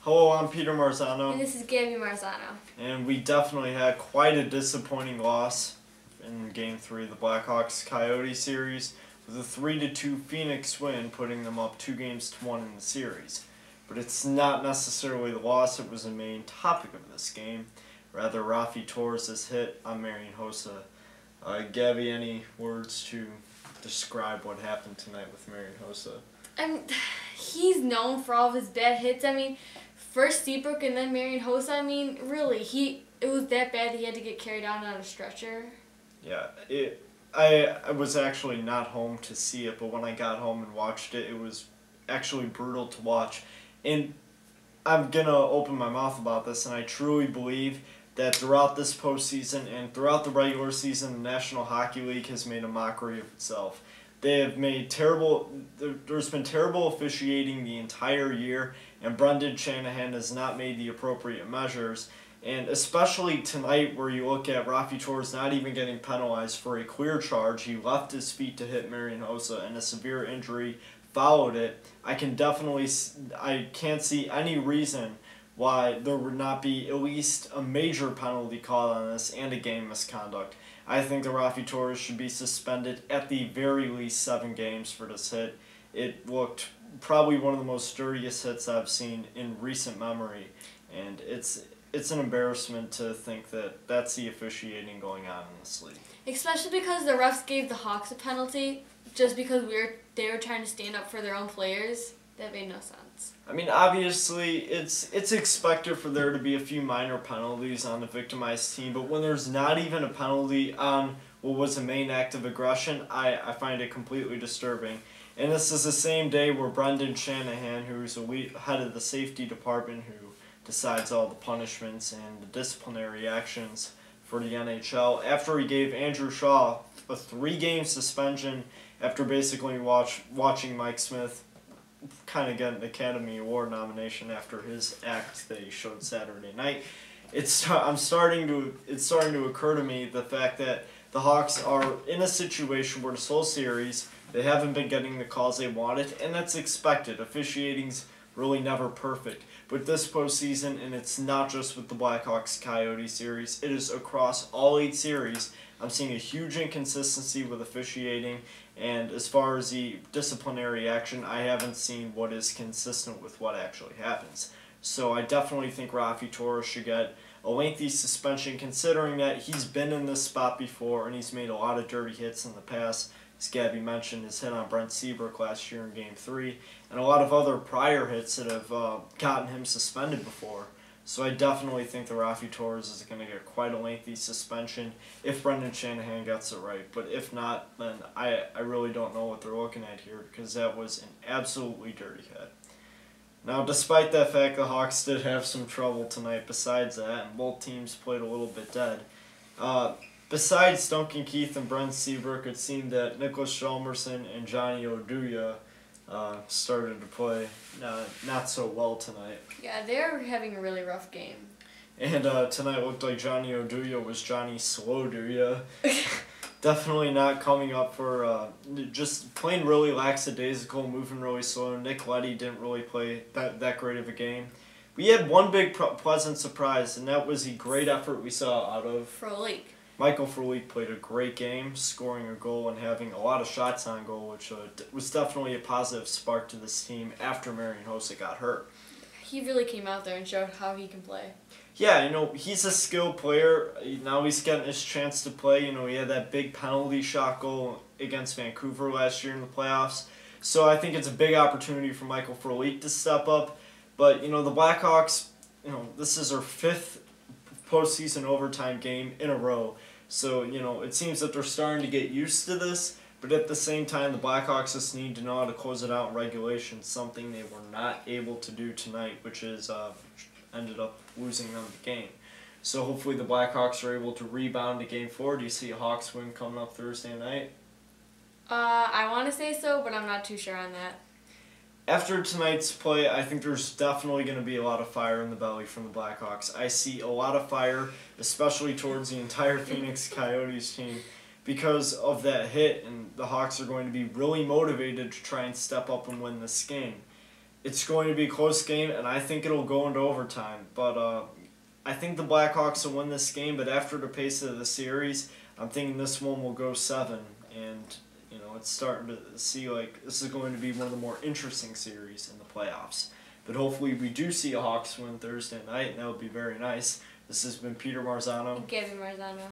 Hello, I'm Peter Marzano. And this is Gabby Marzano. And we definitely had quite a disappointing loss in Game 3 of the Hawks-Coyotes series, with a 3-2 Phoenix win, putting them up 2-1 in the series. But it's not necessarily the loss that was the main topic of this game. Rather, Rafi Torres' hit on Marian Hossa. Gabby, any words to describe what happened tonight with Marian Hossa? He's known for all of his bad hits. First Seabrook and then Marian Hossa. Really, it was that bad that he had to get carried out on a stretcher. Yeah, I was actually not home to see it, but when I got home and watched it, it was actually brutal to watch. And I'm going to open my mouth about this, and I truly believe that throughout this postseason and throughout the regular season, the National Hockey League has made a mockery of itself. They have made there's been terrible officiating the entire year, and Brendan Shannahan has not made the appropriate measures. And especially tonight, where you look at Rafi Torres not even getting penalized for a clear charge. He left his feet to hit Marian Hossa, and a severe injury followed it. I can't see any reason why there would not be at least a major penalty called on this and a game misconduct. I think that Rafi Torres should be suspended at the very least 7 games for this hit. It looked probably one of the most dirtiest hits I've seen in recent memory, and it's an embarrassment to think that that's the officiating going on in this league. Especially because the refs gave the Hawks a penalty just because they were trying to stand up for their own players. That made no sense. Obviously, it's expected for there to be a few minor penalties on the victimized team, but when there's not even a penalty on what was a main act of aggression, I find it completely disturbing. And this is the same day where Brendan Shannahan, who's the head of the safety department, who decides all the punishments and the disciplinary actions for the NHL, after he gave Andrew Shaw a 3-game suspension after basically watching Mike Smith kind of get an Academy Award nomination after his act that he showed Saturday night. It's starting to occur to me the fact that the Hawks are in a situation where this whole series they haven't been getting the calls they wanted, and that's expected. Officiating's really never perfect. But this postseason, and it's not just with the Hawks-Coyotes series, it is across all 8 series. I'm seeing a huge inconsistency with officiating, and as far as the disciplinary action, I haven't seen what is consistent with what actually happens. So I definitely think Rafi Torres should get a lengthy suspension, considering that he's been in this spot before and he's made a lot of dirty hits in the past. As Gabby mentioned, his hit on Brent Seabrook last year in Game 3, and a lot of other prior hits that have gotten him suspended before. So I definitely think that Rafi Torres is going to get quite a lengthy suspension if Brendan Shannahan gets it right. But if not, then I really don't know what they're looking at here, because that was an absolutely dirty hit. Now, despite that fact, the Hawks did have some trouble tonight besides that, and both teams played a little bit dead. Besides Duncan Keith and Brent Seabrook, it seemed that Nicholas Hjalmarsson and Johnny Oduya started to play not so well tonight. Yeah, they're having a really rough game. And tonight looked like Johnny Oduya was Johnny Slow Duya. Definitely not coming up for just playing really lackadaisical, moving really slow. Nick Leddy didn't really play that great of a game. We had one big pleasant surprise, and that was the great effort we saw out of Frolik. Michael Frolik played a great game, scoring a goal and having a lot of shots on goal, which was definitely a positive spark to this team after Marian Hossa got hurt. He really came out there and showed how he can play. Yeah, he's a skilled player. Now he's getting his chance to play. He had that big penalty shot goal against Vancouver last year in the playoffs. So I think it's a big opportunity for Michael Frolik to step up. But, the Blackhawks, this is their 5th postseason overtime game in a row. So, it seems that they're starting to get used to this, but at the same time, the Blackhawks just need to know how to close it out in regulation, something they were not able to do tonight, which is ended up losing them the game. So hopefully the Blackhawks are able to rebound to Game 4. Do you see a Hawks win coming up Thursday night? I want to say so, but I'm not too sure on that. After tonight's play, I think there's definitely going to be a lot of fire in the belly from the Blackhawks. I see a lot of fire, especially towards the entire Phoenix Coyotes team, because of that hit, and the Hawks are going to be really motivated to try and step up and win this game. it's going to be a close game, and I think it'll go into overtime. But I think the Blackhawks will win this game, but after the pace of the series, I'm thinking this one will go 7. And, it's starting to see like this is going to be one of the more interesting series in the playoffs. But hopefully we do see a Hawks win Thursday night, and that would be very nice. This has been Peter Marzano. Gabby Marzano.